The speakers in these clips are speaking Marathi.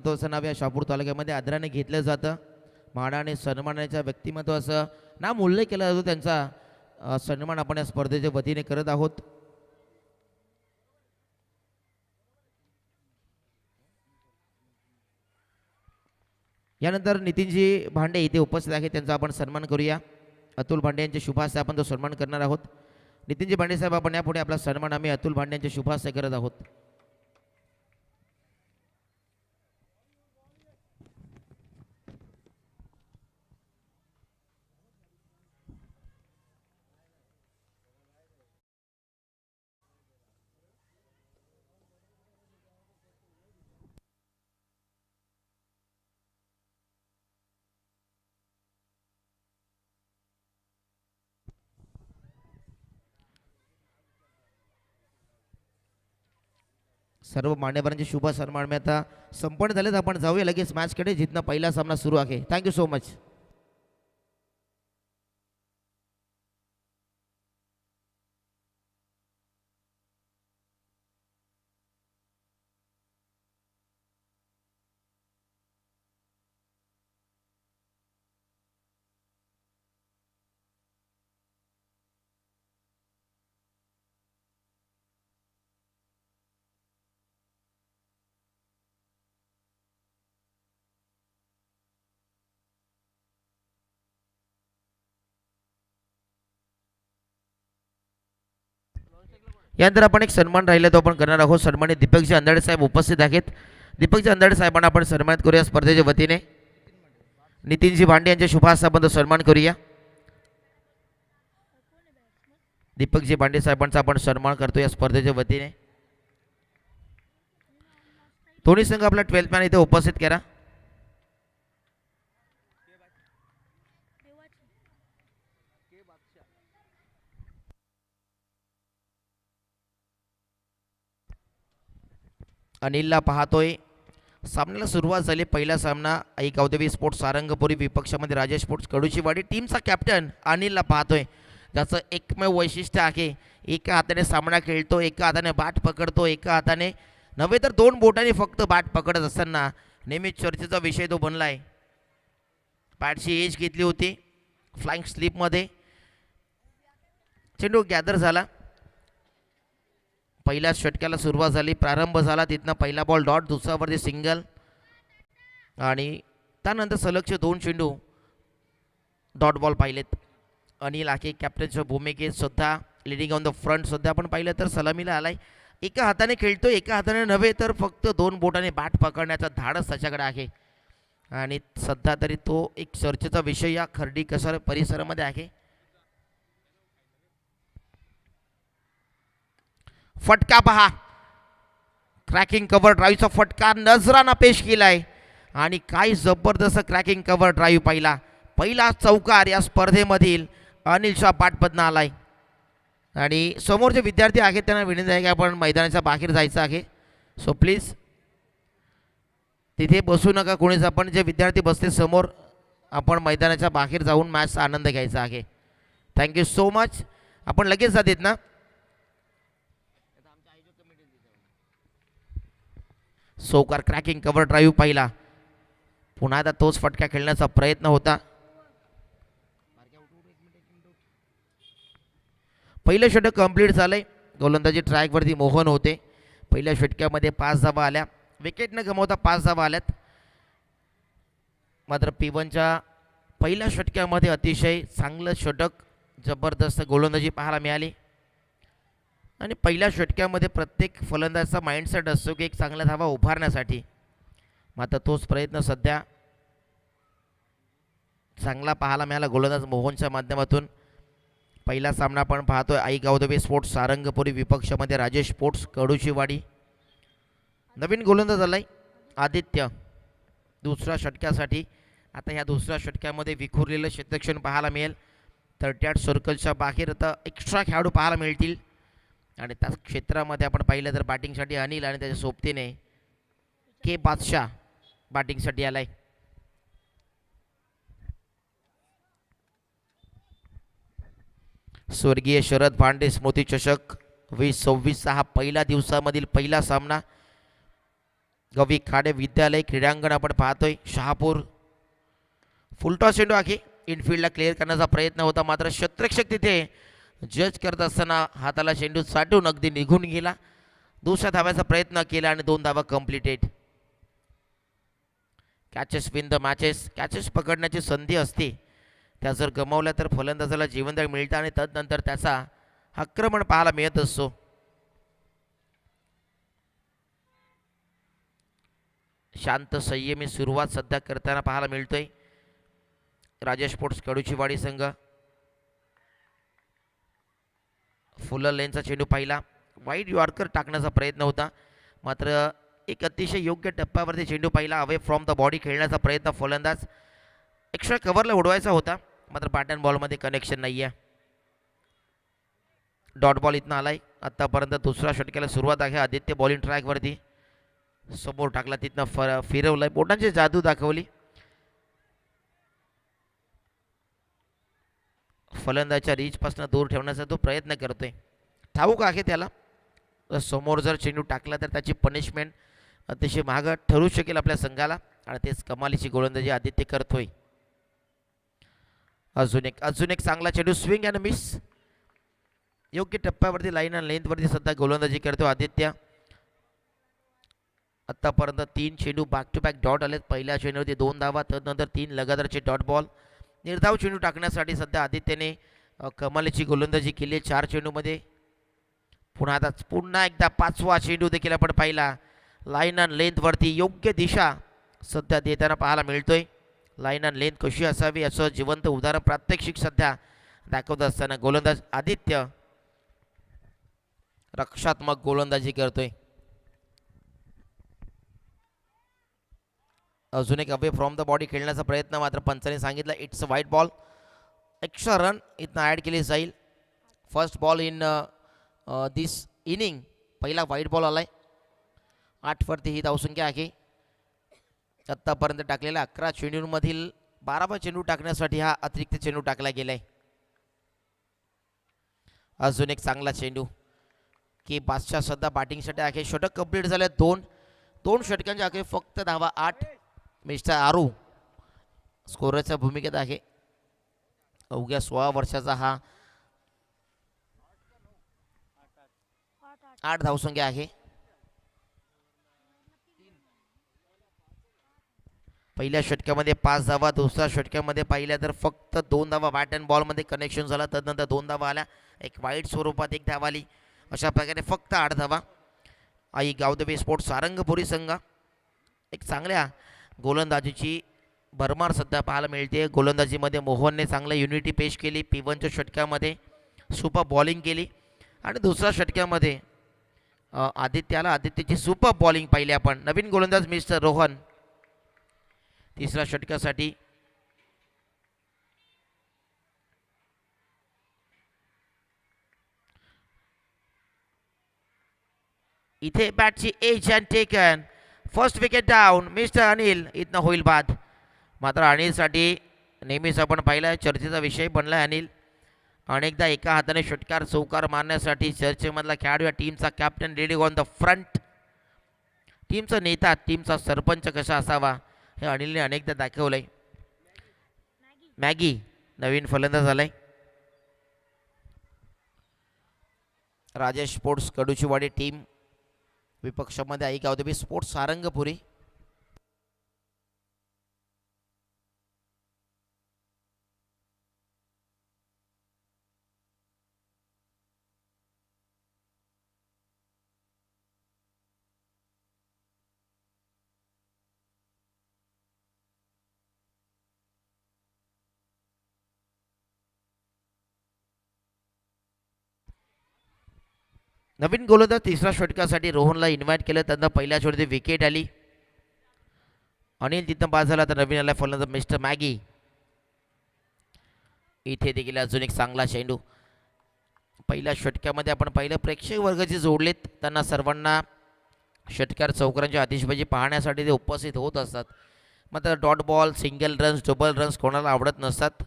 संतोषचं नाव या शहापूर तालुक्यामध्ये आदराने घेतलं जातं. मान आणि सन्मानाच्या व्यक्तिमत्वाचं नाम उल्लेख केला जातो. त्यांचा सन्मान आपण या स्पर्धेच्या वतीने करत आहोत. यानंतर नितीनजी भांडे इथे उपस्थित आहेत, त्यांचा आपण सन्मान करूया. अतुल भांडे यांच्या शुभाशय आपण तो सन्मान करणार आहोत. नितीनजी भांडे साहेब, आपण यापुढे आपला सन्मान आम्ही अतुल भांडे यांच्या शुभाशय करत आहोत. सर्व मान्यवरांचे शुभ सन्मान मी आता संपन्न झालेत. आपण जाऊया लगेच मॅचकडे, जिथनं पहिला सामना सुरू आहे. Thank you so much. यानंतर आपण एक सन्मान राहिला तो आपण करणार आहोत. सन्मानित दीपकजी अंधाडे साहेब उपस्थित आहेत. दीपकजी अंधाडे साहेबांना आपण सन्मानित करूया स्पर्धेच्या वतीने. नितीनजी भांडे यांच्या शुभाशय आपण सन्मान करूया. दीपकजी भांडे साहेबांचा आपण सन्मान करतो या स्पर्धेच्या वतीने. दोन्ही संघ आपला 12th मॅन इथे उपस्थित करा. अनिलला पाहतोय. सामन्याला सुरुवात झाली. पहिला सामना आई गावदेवी स्पोर्ट्स सारंगपुरी विपक्षामध्ये राजेश स्पोर्ट्स कडूचीवाडी. टीमचा कॅप्टन अनिलला पाहतोय, ज्याचं एकमेव वैशिष्ट्य आहे एका हाताने सामना खेळतो, एका हाताने बॅट पकडतो, एका हाताने नव्हे तर 2 बोटांनी फक्त बॅट पकडत असताना नेहमीच चर्चेचा विषय तो बनलाय. बॅटची एज घेतली होती फ्लाइंग स्लिपमध्ये. चेंडू गॅदर झाला. पहिल्या षटकाला सुरुवात झाली, प्रारंभ झाला. तिथनं पहिला बॉल डॉट, दुसऱ्यावरती सिंगल आणि त्यानंतर सलगचे 2 चेंडू डॉट बॉल पाहिलेत. अनिल आके कॅप्टनच्या भूमिकेत सुद्धा लिडिंग ऑन द फ्रंट सुद्धा आपण पाहिलं तर सलामीला आलाय. एका हाताने खेळतो, एका हाताने नव्हे तर फक्त 2 बोटाने बॅट पकडण्याचा धाडस त्याच्याकडे आहे आणि सध्या तरी तो एक चर्चेचा विषय या खर्डी कसर परिसरामध्ये आहे. फटका पहा, क्रॅकिंग कव्हर ड्राईव्हचा फटका नजराना पेश केलाय आणि काय जबरदस्त क्रॅकिंग कव्हर ड्राईव्ह पाहिला. पहिला चौकार या स्पर्धेमधील अनिलच्या पाठपदना आलाय आणि समोरचे विद्यार्थी आहेत त्यांना विनंती आहे की आपण मैदानाच्या बाहेर जायचं आहे. सो प्लीज तिथे बसू नका कोणीच. आपण जे विद्यार्थी बसते समोर, आपण मैदानाच्या बाहेर जाऊन मॅचचा आनंद घ्यायचा आहे. Thank you so much. आपण लगेच जातात ना. चौकार क्रॅकिंग कव्हर ड्राईव्ह पाहिला. पुन्हा आता तोच फटका खेळण्याचा प्रयत्न होता. पहिलं षटक कंप्लीट झालंय. गोलंदाजी ट्रॅकवरती मोहन होते. पहिल्या षटकामध्ये 5 धावा आल्या. विकेट न गमावता 5 धावा आल्यात. मात्र P1च्या पहिल्या षटकामध्ये अतिशय चांगलं षटक, जबरदस्त गोलंदाजी पाहायला मिळाली आणि पहिल्या षटकामध्ये प्रत्येक फलंदाजाचा माइंडसेट असतो की एक चांगला धावा उभारण्यासाठी. मात्र तोच प्रयत्न सध्या चांगला पाहायला मिळाला गोलंदाज मोहनच्या माध्यमातून. पहिला सामना आपण पाहतोय आई गावदेवी स्पोर्ट्स सारंगपुरी विपक्षामध्ये राजेश स्पोर्ट्स कडूचीवाडी. नवीन गोलंदाज आलाय आदित्य दुसऱ्या षटकासाठी. आता ह्या दुसऱ्या षटकामध्ये विखुरलेलं क्षेत्रक्षण पाहायला मिळेल. 38 सर्कलच्या बाहेर आता एक्स्ट्रा खेळाडू पाहायला मिळतील आणि त्या क्षेत्रामध्ये आपण पाहिलं तर बॅटिंगसाठी अनिल आणि त्याच्या सोबतीने के बादशाह बॅटिंगसाठी आलाय. स्वर्गीय शरद भांडे स्मृती चषक 2026 हा पहिल्या दिवसामधील पहिला सामना. गवी खाडे विद्यालय क्रीडांगण आपण पाहतोय शहापूर. फुलटॉस चेंडू आखी इनफिल्डला क्लिअर करण्याचा प्रयत्न होता, मात्र क्षेत्ररक्षक तिथे जज करत असताना हाताला चेंडू साठवून अगदी निघून गेला. दुसऱ्या धाव्याचा प्रयत्न केला आणि 2 धावा completed. Catches win the matches. Catches पकडण्याची संधी असते, त्या जर गमावल्या तर फलंदाजाला जीवनदान मिळतं आणि तदनंतर त्याचा आक्रमण पाहायला मिळत असतो. शांत संयमी सुरुवात सध्या करताना पाहायला मिळतोय राजेश स्पोर्ट्स कडूचीवाडी संघ. फुलर लेनचा चेंडू पाहिला, वाईट यॉर्कर टाकण्याचा प्रयत्न होता, मात्र एक अतिशय योग्य टप्प्यावरती चेंडू पाहिला. अवे फ्रॉम द बॉडी खेळण्याचा प्रयत्न फलंदाज एक्स्ट्रा कव्हरला उडवायचा होता, मात्र बॅट अँड बॉलमध्ये कनेक्शन नाही आहे. डॉट बॉल इथनं आलाय. आत्तापर्यंत दुसऱ्या षटकाला सुरुवात आहे. आदित्य बॉलिंग ट्रॅकवरती समोर टाकला, तिथनं फिरवलंय, बोटांची जादू दाखवली. फलंदाजच्या रीचपासून दूर ठेवण्याचा तो प्रयत्न करतोय. ठाऊक आहे त्याला समोर जर चेंडू टाकला तर त्याची पनिशमेंट अतिशय महाग ठरू शकेल आपल्या संघाला, आणि तेच कमालीची गोलंदाजी आदित्य करतोय. अजून एक चांगला चेंडू, स्विंग अँड मिस. योग्य टप्प्यावरती लाईन आणि लेंथवरती सध्या गोलंदाजी करतो आदित्य. आत्तापर्यंत 3 चेंडू बॅक टू बॅक डॉट आलेत. पहिल्या चेंडूवरती 2 धावा, त्यानंतर 3 लगातारचे डॉट बॉल. निर्धाव चेंडू टाकण्यासाठी सध्या आदित्यने कमालीची गोलंदाजी केली आहे 4 चेंडूमध्ये. पुन्हा एकदा 5वा चेंडू देखील आपण पाहिला. लाईन अँड लेंथवरती योग्य दिशा सध्या देताना पाहायला मिळतोय. लाईन अँड लेंथ कशी असावी याचं जिवंत उदाहरण प्रात्यक्षिक सध्या दाखवत असताना गोलंदाज आदित्य रक्षात्मक गोलंदाजी करतोय. अजून एक अवे फ्रॉम द बॉडी खेळण्याचा प्रयत्न, मात्र पंचाने सांगितलं it's a white ball. Extra run इथनं ॲड केली जाईल. First ball in this inning. पहिला व्हाईट बॉल आलाय. 8वरती ही धावसंख्या आहे. आत्तापर्यंत टाकलेल्या 11 चेंडूंमधील 12वा चेंडू टाकण्यासाठी हा अतिरिक्त चेंडू टाकला गेलाय. अजून एक चांगला चेंडू की बादशाह सध्या बॅटिंगसाठी आहे. षटक कंप्लीट झाले. दोन षटकांच्या आखे फक्त धावा 8. मिस्टर आरू स्कोररच्या भूमिकेत आहे. अवघ्या 16 वर्षाचा हा 8 धावसंख्या आहे. पहिल्या षटकामध्ये 5 धावा, दुसऱ्या षटकामध्ये पाहिल्या तर फक्त 2 धावा बॅट अँड बॉलमध्ये कनेक्शन झाला. तदनंतर 2 धावा आल्या, एक वाईट स्वरूपात 1 धावा आली. अशा प्रकारे फक्त 8 धावा. आई गावदेवी स्पोर्ट्स सारंगपुरी संघ एक चांगल्या गोलंदाजीची भरमार सध्या पाहायला मिळते. गोलंदाजीमध्ये मोहनने चांगलं युनिटी पेश केली. P1च्या षटकामध्ये सुपर बॉलिंग केली, आणि दुसऱ्या षटकामध्ये आदित्यची सुपर बॉलिंग पाहिली आपण. नवीन गोलंदाज मिस्टर रोहन तिसऱ्या षटकासाठी. इथे बॅटची edge and taken. First wicket down. Mister Anil इथनं होईल बाद. मात्र अनिलसाठी नेहमीच आपण पाहिला चर्चेचा विषय बनला अनिल. अनेकदा एका हाताने षटकार चौकार मारण्यासाठी चर्चेमधला खेळाडू या टीमचा captain, ready on the front. टीमचा नेता, टीमचा सरपंच कसा असावा हे अनिलने अनेकदा दाखवलंय. मॅगी नवीन फलंदाज झालाय. राजेश स्पोर्ट्स कडूचीवाडी टीम विपक्षामध्ये आई गावदेवी स्पोर्ट्स सारंगपुरी. नवीन गोलंदाज तिसऱ्या षटकासाठी रोहनला इन्व्हाइट केलं. त्यांना पहिल्या षटकात विकेट आली. अनिल तिथं बाद झाला. तर नवीन आला फलंदाज मिस्टर मॅगी. इथे देखील अजून एक चांगला चेंडू. पहिल्या षटकामध्ये आपण पाहिलं प्रेक्षक वर्ग जे जोडलेत त्यांना सर्वांना षटकार चौकारांची आतिषबाजी पाहण्यासाठी ते उपस्थित होत असतात. मात्र dot ball, single runs, double runs कोणाला आवडत नसतात.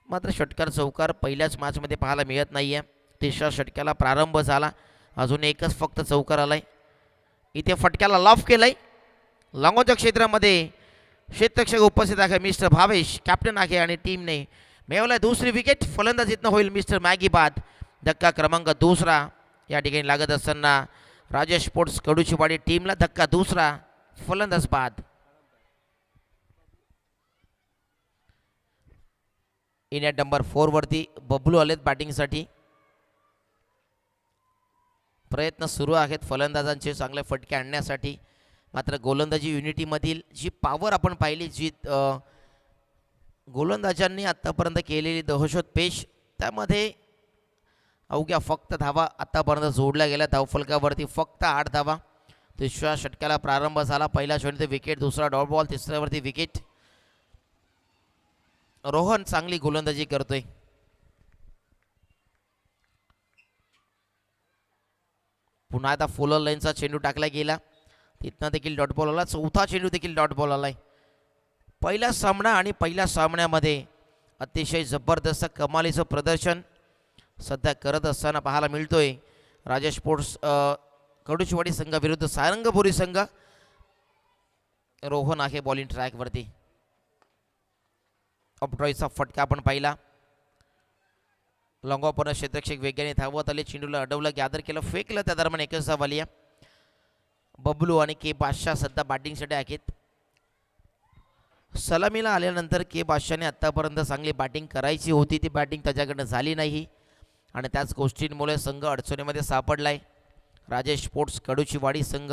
मात्र षटकार चौकार पहिल्याच मॅचमध्ये पाहायला मिळत नाही आहे. तिसऱ्या षटकाला प्रारंभ झाला. अजून एकच फक्त चौकार आलाय. इथे फटक्याला लॉफ केलंय. लॉंगॉनच्या क्षेत्रामध्ये क्षेत्ररक्षक उपस्थित आहे मिस्टर भावेश, कॅप्टन आहे आणि टीमने मिळवलाय दुसरी विकेट. फलंदाज इथनं होईल मिस्टर मॅगी बाद. धक्का क्रमांक दुसरा या ठिकाणी लागत असताना राजेश स्पोर्ट्स कडूचीवाडी टीमला धक्का दुसरा, फलंदाज बाद. इन ॲट नंबर 4 वरती बबलू आलेत बॅटिंगसाठी. प्रयत्न सुरू आहेत फलंदाजांचे चांगले फटके आणण्यासाठी. मात्र गोलंदाजी युनिटीमधील जी पॉवर आपण पाहिली, जी गोलंदाजांनी आत्तापर्यंत केलेली दहशत पेश, त्यामध्ये अवघ्या फक्त धावा आत्तापर्यंत जोडल्या गेल्या. धावफलकावरती फक्त 8 धावा. तिसऱ्या षटकाला प्रारंभ झाला. पहिल्या षटकात विकेट, दुसरा डॉट बॉल, तिसऱ्यावरती विकेट. रोहन चांगली गोलंदाजी करतोय. पुन्हा आता फुलर लाईनचा चेंडू टाकला गेला, तिथनं देखील डॉट बॉल आला. चौथा चेंडू देखील डॉट बॉल आलाय. पहिला सामना आणि पहिल्या सामन्यामध्ये अतिशय जबरदस्त कमालीचं प्रदर्शन सध्या करत असताना पाहायला मिळतोय राजेश स्पोर्ट्स कडूचीवाडी संघाविरुद्ध सारंगपुरी संघ. रोहन आहे बॉलिंग ट्रॅकवरती. अपड्रॉईचा फटका आपण पाहिला. लॉंगॉपर्ण क्षेत्ररक्षक वेगाने धावत आले, चेंडूला अडवलं, गॅदर केलं, फेकलं. त्या दरम्यान एकच धाव आली. बबलू आणि के बादशाह सध्या बॅटिंगसाठी आहेत. सलामीला आल्यानंतर के बादशाहने आत्तापर्यंत चांगली बॅटिंग करायची होती, ती बॅटिंग त्याच्याकडनं झाली नाही आणि त्याच गोष्टींमुळे संघ अडचणीमध्ये सापडलाय. राजेश स्पोर्ट्स कडूचीवाडी संघ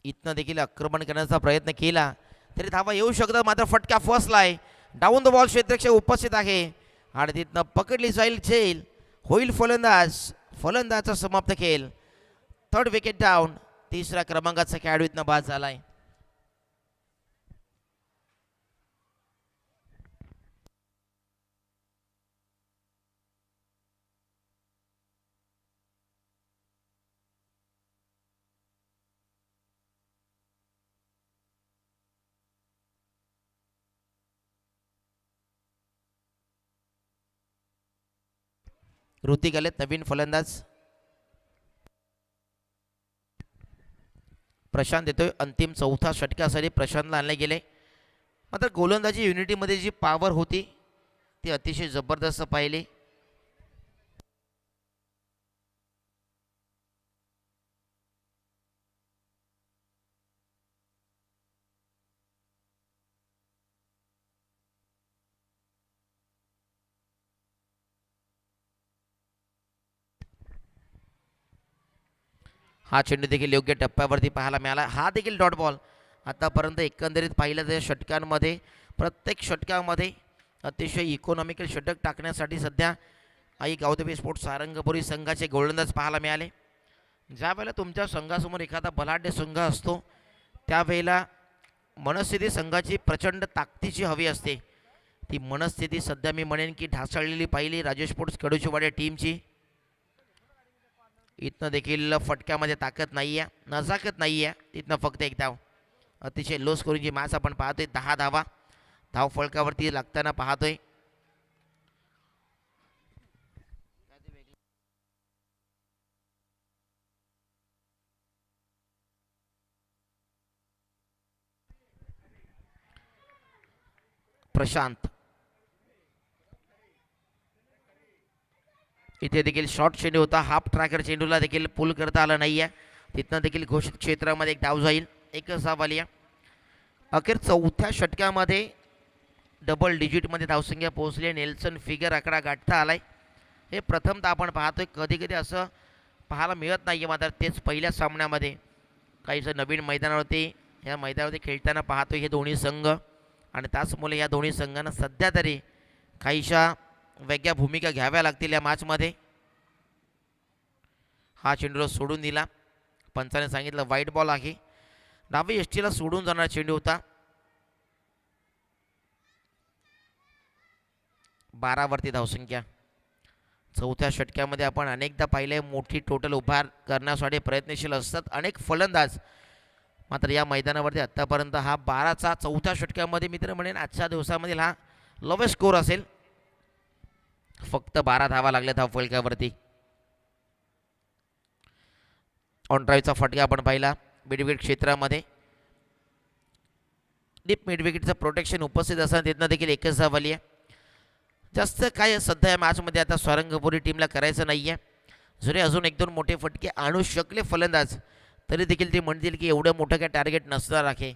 इथनं देखील आक्रमण करण्याचा प्रयत्न केला तरी धावा येऊ शकतात, मात्र फटका फसलाय. डाऊन द बॉल क्षेत्ररक्षक उपस्थित आहे आणि तिथनं पकडली जाईल झेल. होईल फलंदाज. फलंदाजाचा समाप्त खेळ. 3rd wicket down. तिसऱ्या क्रमांकाचा खेळाडू इथनं बाद झालाय. ऋतिक आलेत नवीन फलंदाज. प्रशांत येतोय. अंतिम चौथा षटकासाठी प्रशांतला आणले गेले. मात्र गोलंदाजी युनिटीमध्ये जी पॉवर होती ती अतिशय जबरदस्त पाहिली. हा चेंडू देखील योग्य टप्प्यावरती पाहायला मिळाला. हा देखील डॉट बॉल. आतापर्यंत एकंदरीत पाहिलं तर षटकांमध्ये प्रत्येक षटकामध्ये अतिशय इकॉनॉमिकल षटक टाकण्यासाठी सध्या आई गावदेवी स्पोर्ट्स सारंगपुरी संघाचे गोलंदाज पाहायला मिळाले. ज्यावेळेला तुमच्या संघासमोर एखादा बलाढ्य संघ असतो त्यावेळेला मनस्थिती संघाची प्रचंड ताकदीची हवी असते. ती मनस्थिती सध्या मी म्हणेन की ढासळलेली पाहिली राजेश स्पोर्ट्स कडूचीवाडी टीमची. इथनं देखील फटक्यामध्ये ताकद नाही आहे, नजाकत नाही आहे. तिथनं फक्त एक धाव. अतिशय लो स्कोरिंगची मॅच आपण पाहतोय. 10 धावा धाव फलकावरती लागताना पाहतोय. प्रशांत इथे देखील शॉर्ट चेंडू होता. हाफ ट्रॅकर चेंडूला देखील पुल करता आलं नाही आहे. तिथनं देखील घोषित क्षेत्रामध्ये एक धाव जाईल. एकच धाव आली आहे. अखेर चौथ्या षटकामध्ये डबल डिजिटमध्ये धावसंख्या पोहोचली. नेल्सन फिगर आकडा गाठता आलाय. हे प्रथमतः आपण पाहतोय. कधी कधी असं पाहायला मिळत नाही आहे. मात्र तेच पहिल्या सामन्यामध्ये काहीसं नवीन मैदानावरती ह्या मैदानावरती खेळताना पाहतोय हे दोन्ही संघ आणि त्याचमुळे या दोन्ही संघांना सध्या तरी काहीशा वेगळ्या भूमिका घ्याव्या लागतील या मॅचमध्ये. हा चेंडूला सोडून दिला. पंचाने सांगितलं वाईट बॉल आहे. डावी यष्टीला सोडून जाणारा चेंडू होता. 12 वरती धावसंख्या. चौथ्या षटकामध्ये आपण अनेकदा पाहिले मोठी टोटल उभार करण्यासाठी प्रयत्नशील असतात अनेक फलंदाज. मात्र या मैदानावरती आत्तापर्यंत हा 12चा चौथ्या षटकामध्ये मित्र म्हणेन आजच्या दिवसामधील हा लोवेस्ट स्कोर असेल. फक्त 12 धावा लागल्या धाव फलकावरती. ऑन ड्राईव्हचा फटका आपण पाहिला मिडविकेट क्षेत्रामध्ये. डीप मिडविकेटचं प्रोटेक्शन उपस्थित असताना तिथनं देखील एकच धाव आली आहे. जास्त काय सध्या या मॅचमध्ये आता सारंगपुरी टीमला करायचं नाही आहे. जरी अजून एक दोन मोठे फटके आणू शकले फलंदाज तरी देखील ते म्हणतील की एवढं मोठं काय टार्गेट नसणार आहे,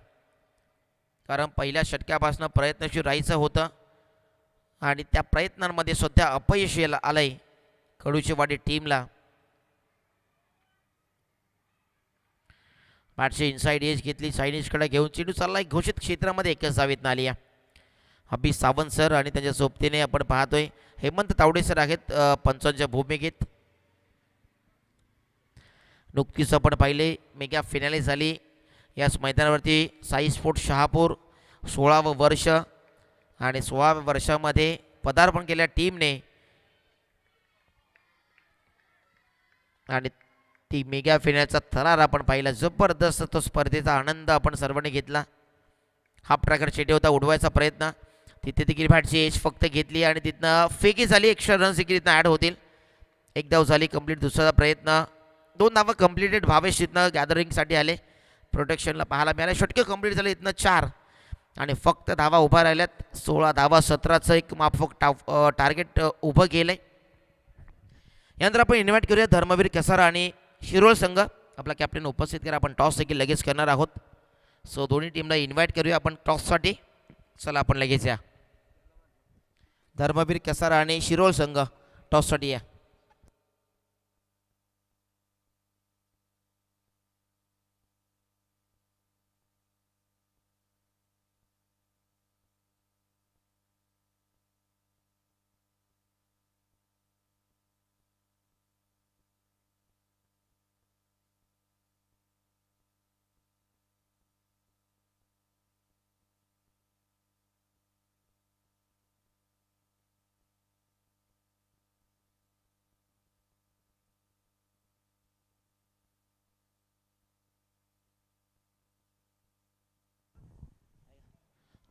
कारण पहिल्या षटकापासून प्रयत्नशील राहायचं होतं आणि त्या प्रयत्नांमध्ये सध्या अपयश आलं आहे कडूचीवाडी टीमला. मॅचची इनसाइड एज घेतली चायनीजकडे घेऊन चेंडू चालला घोषित क्षेत्रामध्ये एकच धावेतनं आली आहे. अभि सावंत सर आणि त्यांच्या सोबतीने आपण पाहतोय हेमंत तावडे सर आहेत पंचांच्या भूमिकेत. नुकतीच आपण पाहिले मेगा फिनाले झाली याच मैदानावरती साई स्पोर्ट्स शहापूर 16वं वर्ष आणि 16व्या वर्षामध्ये पदार्पण केल्या टीमने आणि ती मेगा फिनालचा थरार आपण पाहिला. जबरदस्त तो स्पर्धेचा आनंद आपण सर्वांनी घेतला. हा प्रकार चेटे होता उडवायचा प्रयत्न तिथे देखील बॅटची एज फक्त घेतली आणि तिथनं फेकी झाली. एक्स्ट्रा रन्स देखील तिथनं ॲड होतील. एक धाव झाली कंप्लीट. दुसरा प्रयत्न 2 धावा कंप्लीटेड. भावेश तिथनं गॅदरिंगसाठी आले प्रोटेक्शनला पाहायला मिळाले. षटके कंप्लीट झाले इथनं 4 आणि फक्त धावा उभा राहिल्यात. 16 धावा 17चं एक माफक टार्गेट उभं केलं आहे. यानंतर आपण इन्व्हाइट करूया धर्मवीर कसारा आणि शिरोळ संघ. आपला कॅप्टन उपस्थित करा. आपण टॉस देखील लगेच करणार आहोत. सो दोन्ही टीमला इन्व्हाइट करूया आपण टॉससाठी. चला आपण लगेच या. धर्मवीर कसारा आणि शिरोळ संघ टॉससाठी या.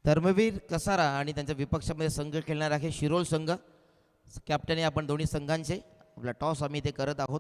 धर्मवीर कसारा आणि त्यांच्या विपक्षामध्ये संघ खेळणार आहे शिरोळ संघ. कॅप्टन आपण दोन्ही संघांचे. आपला टॉस आम्ही इथे करत आहोत.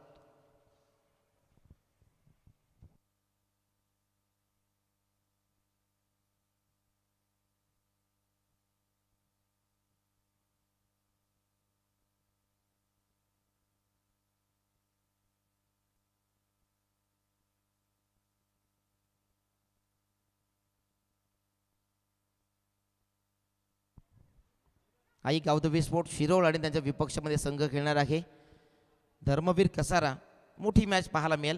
आई गावदेवी स्पोर्ट्स शिरोळ आणि त्यांच्या विपक्षामध्ये संघ खेळणार आहे धर्मवीर कसारा. मोठी मॅच पाहायला मिळेल.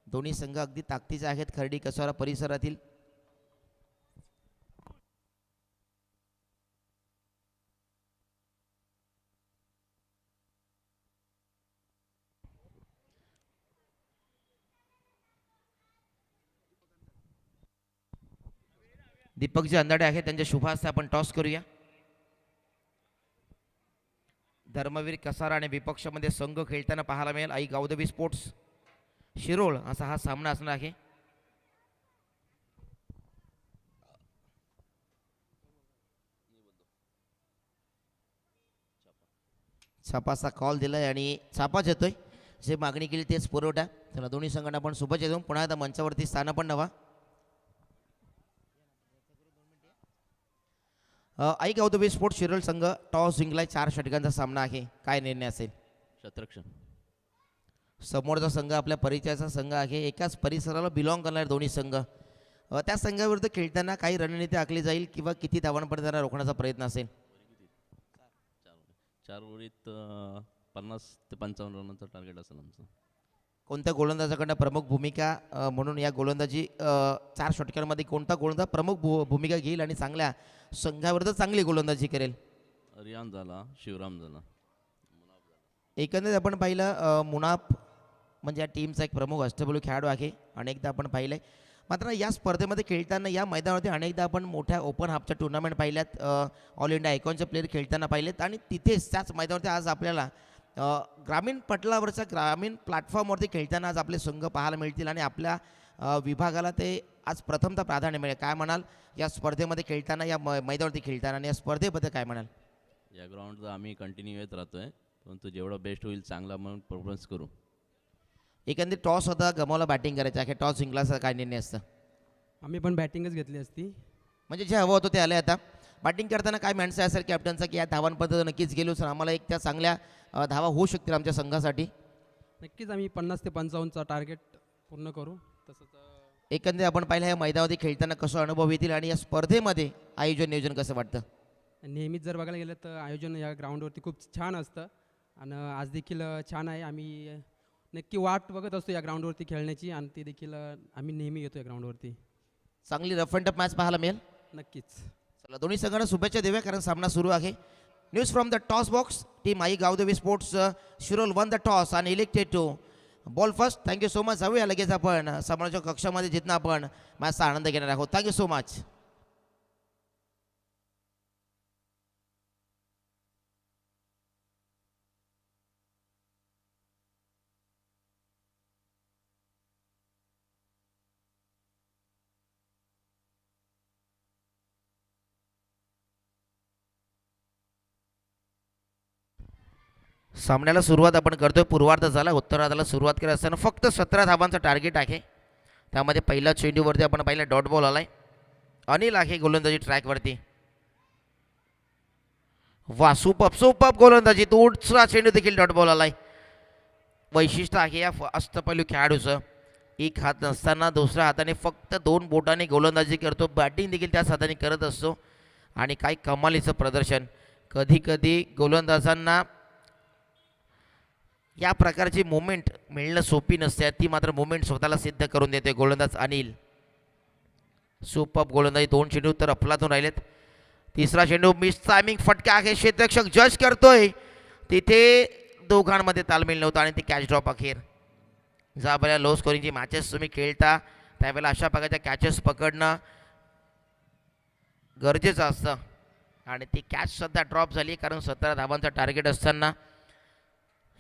दोन्ही संघ अगदी ताकदीचे आहेत खर्डी कसारा परिसरातील. दीपकजी अंदाडे आहेत त्यांच्या शुभास्ते आपण टॉस करूया. धर्मवीर कसारा आणि विपक्षामध्ये संघ खेळताना पाहायला मिळेल आई गावदेवी स्पोर्ट्स शिरोळ असा हा सामना असणार आहे. छापाचा कॉल दिलाय आणि छापाच येतोय. जे मागणी केली तेच पुरवठा. चला दोन्ही संघांना आपण शुभेच्छा देऊन पुन्हा एकदा मंचावरती स्थान पण नवा. आई गावदेवी स्पोर्ट्स शिरोळ संघ टॉस जिंकलाय. 4 षटकांचा सामना आहे. काय निर्णय असेल? शतरक्षण. समोरचा संघ आपल्या परिचयाचा संघ आहे. एकाच परिसराला बिलॉंग करणारे दोन्ही संघ. त्या संघाविरुद्ध खेळताना काही रणनीती आखली जाईल किंवा किती धावांपर्यंत त्यांना रोखण्याचा प्रयत्न असेल? 4 ओव्हरीत 50 ते 55 रनांचं टार्गेट असेल आमचं. कोणत्या गोलंदाजाकडनं प्रमुख भूमिका म्हणून या गोलंदाजी 4 षटकांमध्ये कोणता गोलंदाज प्रमुख भूमिका घेईल आणि चांगल्या संघाविरुद्ध चांगली गोलंदाजी करेल? रियान झाला, शिवराम झाला. एकंदरीत आपण पाहिलं मुनाफ म्हणजे या टीमचा एक प्रमुख अष्टपैलू खेळाडू आहे. अनेकदा आपण पाहिलं आहे. मात्र या स्पर्धेमध्ये खेळताना या मैदानावरती अनेकदा आपण मोठ्या ओपन हाफच्या टुर्नामेंट पाहिल्यात. ऑल इंडिया आयकॉनचे प्लेयर खेळताना पाहिलेत आणि तिथेच त्याच मैदानावरती आज आपल्याला ग्रामीण पटलावरच्या ग्रामीण प्लॅटफॉर्मवरती खेळताना आज आपले संघ पाहायला मिळतील आणि आपल्या विभागाला ते आज प्रथमतः प्राधान्य मिळेल. काय म्हणाल या स्पर्धेमध्ये खेळताना या मैदानावरती खेळताना आणि या स्पर्धेबद्दल काय म्हणाल? या ग्राउंडचा आम्ही कंटिन्यू येत राहतोय, परंतु जेवढं बेस्ट होईल चांगला म्हणून परफॉर्मन्स करू. एकंदरीत टॉस होता, गमावला बॅटिंग करायचं आहे, टॉस जिंकला काय निर्णय असतं? आम्ही पण बॅटिंगच घेतली असती. म्हणजे जे हवं होतं ते आलं. आता बॅटिंग करताना काय माणसं असेल कॅप्टनचा की या धावांपर्यंत नक्कीच गेलो सर, आम्हाला एक त्या चांगल्या धावा होऊ शकतील आमच्या संघासाठी. नक्कीच आम्ही 50 ते 55चा टार्गेट पूर्ण करू. तसंच एकंदरीत आपण पाहिलं या मैदानामध्ये खेळताना कसं अनुभव येतील आणि या स्पर्धेमध्ये आयोजन नियोजन कसं वाटतं? नेहमीच जर बघायला गेलं तर आयोजन या ग्राउंडवरती खूप छान असतं आणि आज देखील छान आहे. आम्ही नक्की वाट बघत असतो या ग्राउंडवरती खेळण्याची आणि ते देखील आम्ही नेहमी येतो या ग्राउंडवरती. चांगली रफ अँड टफ मॅच पाहायला मिळेल. नक्कीच. चला दोन्ही संघांना शुभेच्छा देऊया कारण सामना सुरू आहे. News from the toss box, team Aai Gavdevi sports Shirol won the toss आणि elected to bowl first. Thank you so much. जाऊया लगेच आपण सामन्याच्या कक्षामध्ये जिथनं आपण मॅचचा आनंद घेणार आहोत. Thank you so much. सामन्याला सुरुवात आपण करतोय. पूर्वार्ध झाला, उत्तरार्धाला सुरुवात करत असताना फक्त 17 धावांचं टार्गेट आहे. त्यामध्ये पहिल्या चेंडूवरती आपण पाहिलं डॉट बॉल आलाय. अनिल आहे गोलंदाजी ट्रॅकवरती. वा सुपअप सुपअप गोलंदाजी, दूरचा चेंडू देखील डॉट बॉल आलाय. वैशिष्ट्य आहे या अष्टपैलू खेळाडूचं, एक हात नसताना दुसऱ्या हाताने फक्त 2 बोटाने गोलंदाजी करतो. बॅटिंग देखील त्याच हाताने करत असतो आणि काही कमालीचं प्रदर्शन. कधी कधी गोलंदाजांना या प्रकारची मुवमेंट मिळणं सोपी नसते, ती मात्र मुवमेंट स्वतःला सिद्ध करून देते गोलंदाज अनिल. सुपअप गोलंदाजी, 2 चेंडू तर अफलातून राहिलेत. तिसरा चेंडू मिस टायमिंग फटका आहे, क्षेत्ररक्षक जज करतोय. तिथे दोघांमध्ये तालमेल नव्हता आणि ती कॅच ड्रॉप अखेर. ज्या बऱ्या लो स्कोरिंगची मॅचेस तुम्ही खेळता त्यावेळेला अशा प्रकारच्या कॅचेस पकडणं गरजेचं असतं आणि ती कॅच सध्या ड्रॉप झाली कारण 17 धावांचा टार्गेट असताना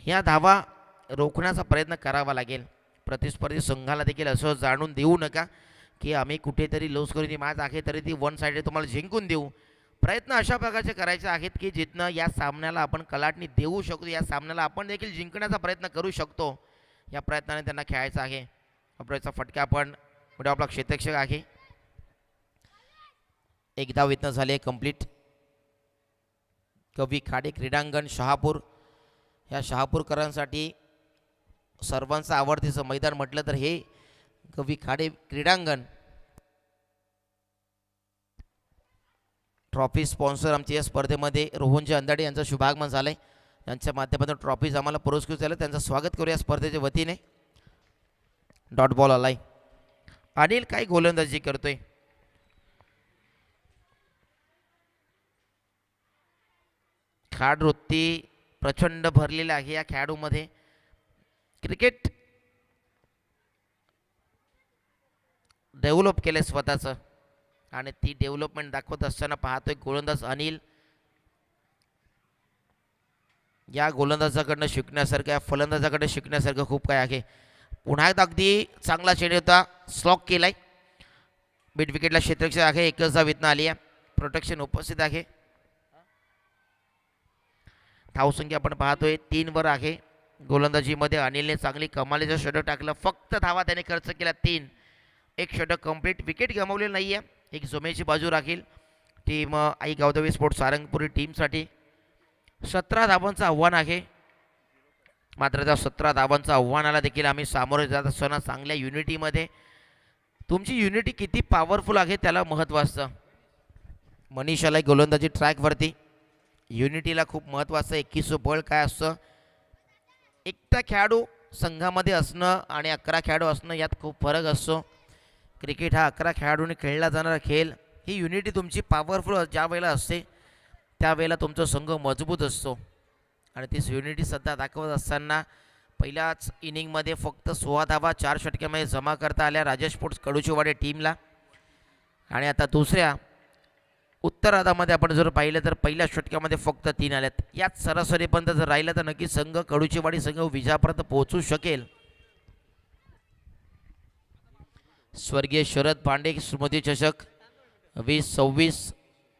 ह्या धावा रोखण्याचा प्रयत्न करावा लागेल. प्रतिस्पर्धी संघाला देखील असं जाणून देऊ नका की आम्ही कुठेतरी लो स्कोरिंगची मॅच आहे तरी ती वन साइडेड तुम्हाला जिंकून देऊ. प्रयत्न अशा प्रकारचे करायचे आहेत की जिथनं या सामन्याला आपण कलाटणी देऊ शकतो, या सामन्याला आपण देखील जिंकण्याचा प्रयत्न करू शकतो. या प्रयत्नाने त्यांना खेळायचं आहे. अपडेटचा फटका आपण पुढे आपला क्षेत्ररक्षक आहे. एक धाव इथनं झाले कंप्लीट. कवी खाडे क्रीडांगण शहापूर, या शहापूरकरांसाठी सर्वांचं आवडतीचं मैदान म्हटलं तर हे कवी खाडे क्रीडांगण. ट्रॉफी स्पॉन्सर आमच्या या स्पर्धेमध्ये रोहनजी अंदाडे यांचं शुभागमन झालंय. यांच्या माध्यमातून ट्रॉफीज आम्हाला पुरस्कृत झालं, त्यांचं स्वागत करूया स्पर्धेच्या वतीने. डॉट बॉल आलाय. अनिल काय गोलंदाजी करतोय. खाड वृत्ती प्रचंड भरलेला आहे या खेळाडूमध्ये. क्रिकेट डेव्हलप केले स्वतःचं आणि ती डेव्हलपमेंट दाखवत असताना पाहतोय गोलंदाज अनिल. या गोलंदाजाकडनं शिकण्यासारखं, या फलंदाजाकडनं शिकण्यासारखं खूप काय आहे. पुन्हा एकदा अगदी चांगला चेंडू होता, स्लॉक केलाय. मिड विकेटला क्षेत्ररक्षक आहे, एकच धाव इथनं आली आहे. प्रोटेक्शन उपस्थित आहे. धावसंख्या आपण पाहतोय 3 वर आहे. गोलंदाजीमध्ये अनिलने चांगली कमालीचं षटक टाकलं. फक्त धावा त्याने खर्च केला 3. एक षटक कंप्लीट. विकेट गमावलेलं नाही आहे. एक जुमेची बाजू राखील टीम आई गावदेवी स्पोर्ट्स सारंगपुरी टीमसाठी. 17 धावांचं आव्हान आहे. मात्र त्या 17 धावांच्या आव्हानाला देखील आम्ही सामोरे जात असताना चांगल्या युनिटीमध्ये, तुमची युनिटी किती पॉवरफुल आहे त्याला महत्त्व असतं. मनीषाला गोलंदाजी ट्रॅकवरती. युनिटीला खूप महत्त्व असतं. 21 बळ काय असतं. एकटा खेळाडू संघामध्ये असणं आणि 11 खेळाडू असणं यात खूप फरक असतो. क्रिकेट हा 11 खेळाडूंनी खेळला जाणारा खेळ. ही युनिटी तुमची पॉवरफुल ज्या वेळेला असते त्यावेळेला तुमचा संघ मजबूत असतो आणि ती युनिटी सध्या दाखवत असताना पहिल्याच इनिंगमध्ये फक्त 16 धावा 4 षटक्यामध्ये जमा करता आल्या राजेश स्पोर्ट्स कडूचीवाडी टीमला. आणि आता दुसऱ्या उत्तरार्धामध्ये आपण जर पाहिलं तर पहिल्या षटक्यामध्ये फक्त 3 आल्यात. याच सरासरीपर्यंत जर राहिलं तर नक्की संघ कडूचीवाडी संघ विजयापर्यंत पोहोचू शकेल. स्वर्गीय शरद पांडे स्मृती चषक 2026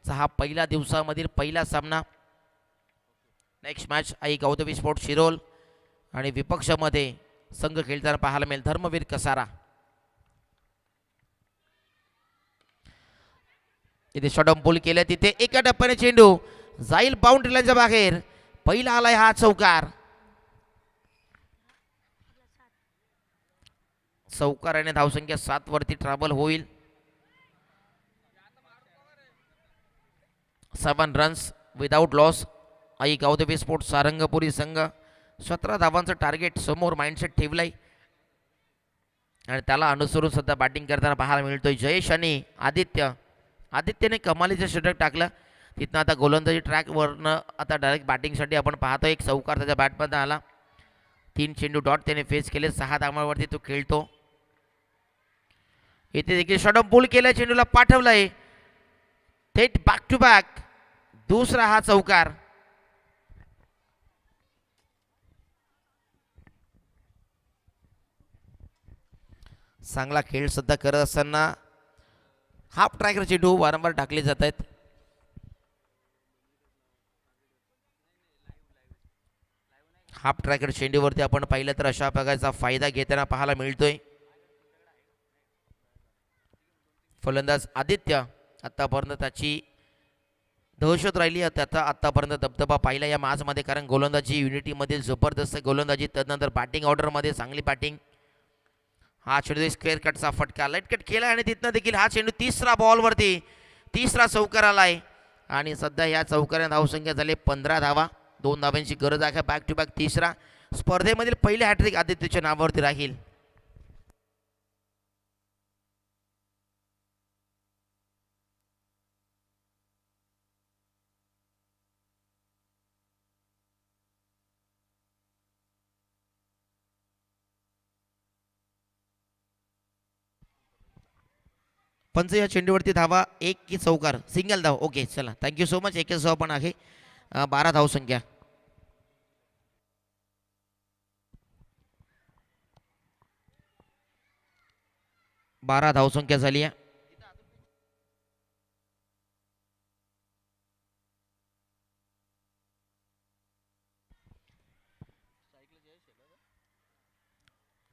हा पहिल्या दिवसामधील पहिला सामना. नेक्स्ट मॅच आई गावदेवी स्पोर्ट्स शिरोल आणि विपक्षामध्ये संघ खेळताना पाहायला मिळेल. धर्मवीर कसारा इथे शॉटम पूल केलं, तिथे एका टप्प्याने चेंडू जाईल बाउंड्री लाईनच्या बाहेर. पहिला आलाय हा चौकार. चौकाराने धावसंख्या 7 वरती ट्रॅव्हल होईल. 7 रन्स विदाउट लॉस. आई गावदेवी स्पोर्ट्स सारंगपुरी संघ 17 धावांचं टार्गेट समोर माइंडसेट ठेवलंय आणि त्याला अनुसरून सध्या बॅटिंग करताना पाहायला मिळतोय जयेश आणि आदित्य. आदित्यने कमालीचं षटक टाकलं. तिथनं आता गोलंदाजी ट्रॅकवरनं आता डायरेक्ट बॅटिंगसाठी आपण पाहतो. एक चौकार त्याच्या बॅटमध्ये आला. 3 चेंडू डॉट त्याने फेस केले. 6 धावांवरती तो खेळतो. इथे देखील शॉटम पूल केलं, चेंडूला पाठवलंय थेट बॅक टू बॅक. दुसरा हा चौकार. चांगला खेळ सुद्धा करत असताना हाफ ट्रॅकर चेंडू वारंवार टाकले जात आहेत. हाफ ट्रॅकर चेंडूवरती आपण पाहिलं तर अशा प्रकारचा फायदा घेताना पाहायला मिळतोय. फलंदाज आदित्य आतापर्यंत त्याची दहशत राहिली. त्याचा आतापर्यंत दबदबा पाहिला या मॅचमध्ये, कारण गोलंदाजी युनिटीमध्ये जबरदस्त गोलंदाजी, त्यानंतर बॅटिंग ऑर्डरमध्ये चांगली बॅटिंग. हा चेंडू स्क्वेअर कटचा फटका लाईट कट केला आणि तिथनं देखील हा चेंडू तिसरा बॉलवरती तिसरा चौकार आलाय आणि सध्या या चौकाराने धावसंख्या झाली 15 धावा. 2 धावांची गरज आहे. बॅक टू बॅक तिसरा स्पर्धेमधील पहिले हॅट्रिक आदित्यच्या नावावरती राहील. पंच या चेंडूवरती धावा 1 की चौकार? सिंगल धाव. ओके चला, थँक्यू सो मच. 1 धाव पण आहे. 12 धावसंख्या. 12 धावसंख्या झाली आहे.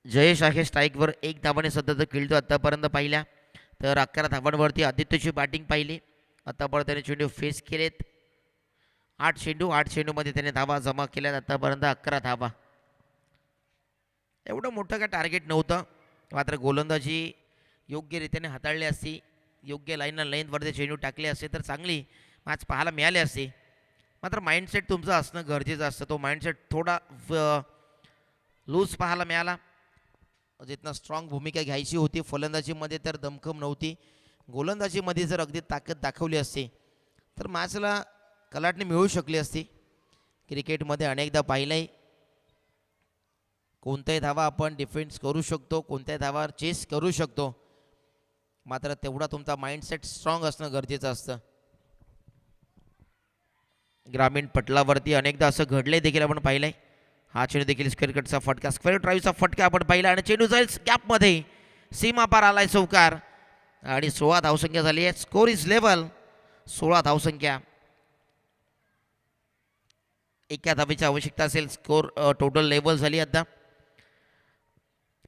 जयेश आहे स्ट्राईकवर. 1 धावाने सध्या तर खेळतो. आतापर्यंत पाहिल्या तर 11 धावांवरती आदित्यची बॅटिंग पाहिली. आतापर्यंत त्याने चेंडू फेस केलेत. 8 चेंडूमध्ये त्याने धावा जमा केल्यात. आतापर्यंत 11 धावा. एवढं मोठं काय टार्गेट नव्हतं, मात्र गोलंदाजी योग्यरीत्याने हाताळली असती, योग्य लाईनला लेंथवरती चेंडू टाकले असते तर चांगली मॅच पाहायला मिळाली असते. मात्र माइंडसेट तुमचं असणं गरजेचं असतं. तो माइंडसेट थोडा लूज पाहायला मिळाला. जिथनं स्ट्रॉंग भूमिका घ्यायची होती फलंदाजीमध्ये तर दमखम नव्हती. गोलंदाजीमध्ये जर अगदी ताकद दाखवली असती तर मॅचला कलाटणी मिळू शकली असती. क्रिकेटमध्ये अनेकदा पाहिलंय, कोणत्याही धावा आपण डिफेन्स करू शकतो, कोणत्याही धावा चेस करू शकतो, मात्र तेवढा तुमचा माइंडसेट स्ट्रॉंग असणं गरजेचं असतं. ग्रामीण पटलावरती अनेकदा असं घडले देखील आपण पाहिलंय. हा चेंडू देखील स्क्वेअर कटचा फटका, स्क्वेअर ड्राईव्हचा फटका आपण पाहिला आणि चेंडू जाईल गॅपमध्ये. सीमा पार आलाय चौकार आणि 16 धावसंख्या झाली आहे. Score is level. 16 धावसंख्या. एका धावेची आवश्यकता असेल. स्कोर टोटल लेवल झाली. आता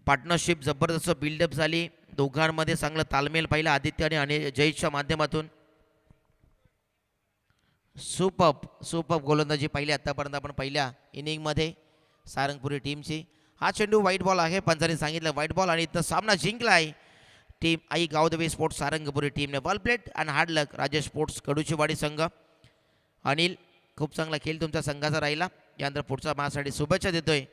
पार्टनरशिप जबरदस्त बिल्डअप झाली. दोघांमध्ये चांगलं तालमेल पाहिला आदित्य आणि जयेशच्या माध्यमातून. सुपर्ब गोलंदाजी पाहिली आतापर्यंत आपण पहिल्या इनिंगमध्ये सारंगपुरी टीमची. हा चेंडू व्हाईट बॉल आहे, पंचाने सांगितलं व्हाईट बॉल आणि इथं सामना जिंकला आहे टीम आई गावदेवी स्पोर्ट्स सारंगपुरी टीमने. Well played and hard luck Rajesh sports Kaduchiwadi संघ. अनिल, खूप चांगला खेळ तुमच्या संघाचा राहिला. यानंतर पुढचा मॅचसाठी शुभेच्छा देतोय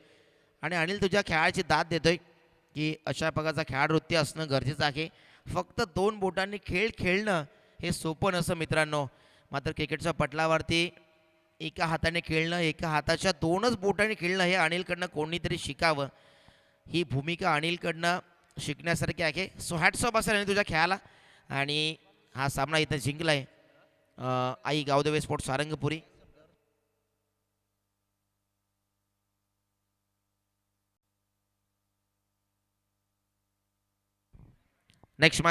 आणि अनिल तुझ्या खेळाची दाद देतोय की अशा प्रकारचा खेळाडूवृत्ती असणं गरजेचं आहे. फक्त 2 बोटांनी खेळ खेळणं हे सोपं नसतं मित्रांनो. मात्र क्रिकेटच्या पटलावरती एका हाताने खेळणं, एका हाताच्या 2च बोटांनी खेळणं हे अनिलकडनं कोणीतरी शिकावं. ही भूमिका अनिलकडनं शिकण्यासारखी आहे. सो हॅट्स ऑफ असेल आणि तुझ्या खेळाला. आणि हा सामना इथं जिंकलाय आई गावदेवी स्पोर्ट्स सारंगपुरी. नेक्स्ट